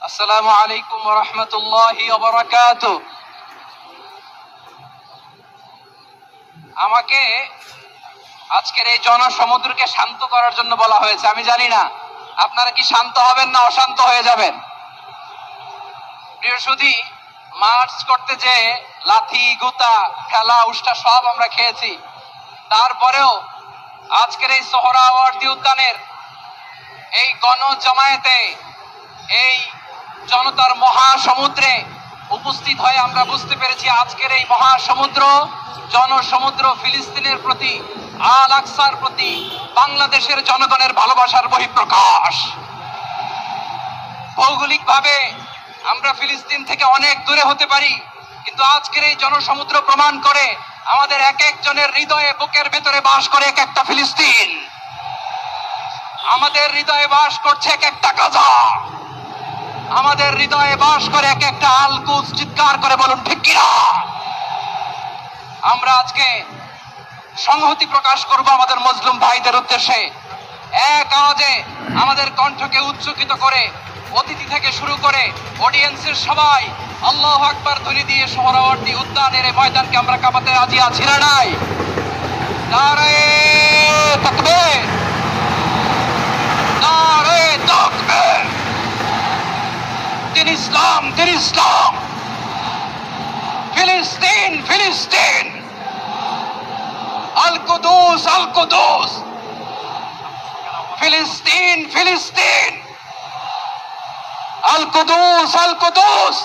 আসসালামু আলাইকুম ওয়া রাহমাতুল্লাহি ওয়া বারাকাতুহু। আমাকে আজকের এই জনসমুদ্রকে শান্ত করার জন্য বলা হয়েছে। আমি জানি না আপনারা কি শান্ত হবেন না অশান্ত হয়ে যাবেন। প্রিয় সুধী, মার্চ করতে যে লাথি গুতা ঠেলা উষ্টা সব আমরা খেয়েছি, তারপরেও আজকের এই সোহরাওয়ার্দী উদ্যানের এই গণজমায়েতে, এই জনতার মহাসমুদ্রে উপস্থিত হয়ে আমরা বুঝতে পেরেছি আজকের এই মহাসমুদ্র, জনসমুদ্র ফিলিস্তিনের প্রতি, আল আকসার প্রতি বাংলাদেশের জনগণের ভালোবাসার বহিঃপ্রকাশ। ভৌগোলিকভাবে আমরা ফিলিস্তিন থেকে অনেক দূরে হতে পারি, কিন্তু আজকের এই জনসমুদ্র প্রমাণ করে আমাদের এক একজনের হৃদয়ে, বুকের ভেতরে বাস করে এক একটা ফিলিস্তিন। আমাদের হৃদয়ে বাস করছে এক একটা গাজা, আমাদের হৃদয়ে বাস করে এক একটা আল কুদস। চিৎকার করে বলুন ঠিক কিনা। আমরা আজকে সংহতি প্রকাশ করব আমাদের মুসলিম ভাইদের উদ্দেশ্যে। এক আওয়াজে আমাদের কণ্ঠকে উচ্চকিত করে অতিথি থেকে শুরু করে অডিয়েন্সের সবাই আল্লাহু আকবার ধ্বনি দিয়ে সোহরাওয়ার্দী উদ্যানের এই ময়দানকে আমরা কাঁপাতে রাজি আছি না নাই? নারে তাকবীর, নারে তাকবীর। দিন ইসলাম, দিন ইসলাম। ফিলিস্তিন, ফিলিস্তিন। আল কুদুস, আল কুদুস। ফিলিস্তিন, ফিলিস্তিন। আল কুদুস, আল কুদুস।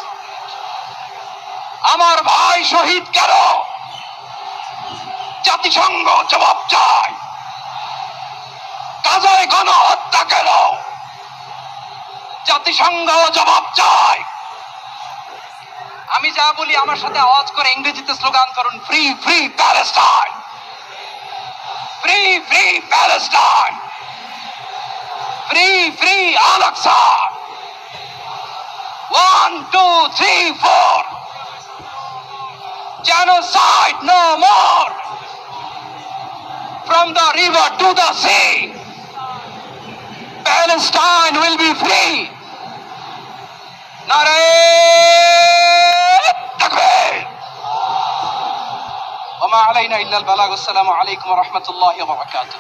আমার ভাই শহীদ কেন? জাতিসংঘ জবাব চায়। গাজায় গণহত্যা কেন? জাতিসংঘ জবাব চায়। আমি যা বলি আমার সাথে আওয়াজ করে ইংরেজিতে স্লোগান করুন, free free Palestine, free free Palestine, free free Al Aqsa. 1 2 3 4, genocide no more, from the river to the sea, Palestine will be free. Nare takbir. Wa ma alayna illa al balagh. Assalamu alaykum wa rahmatullahi wa barakatuh.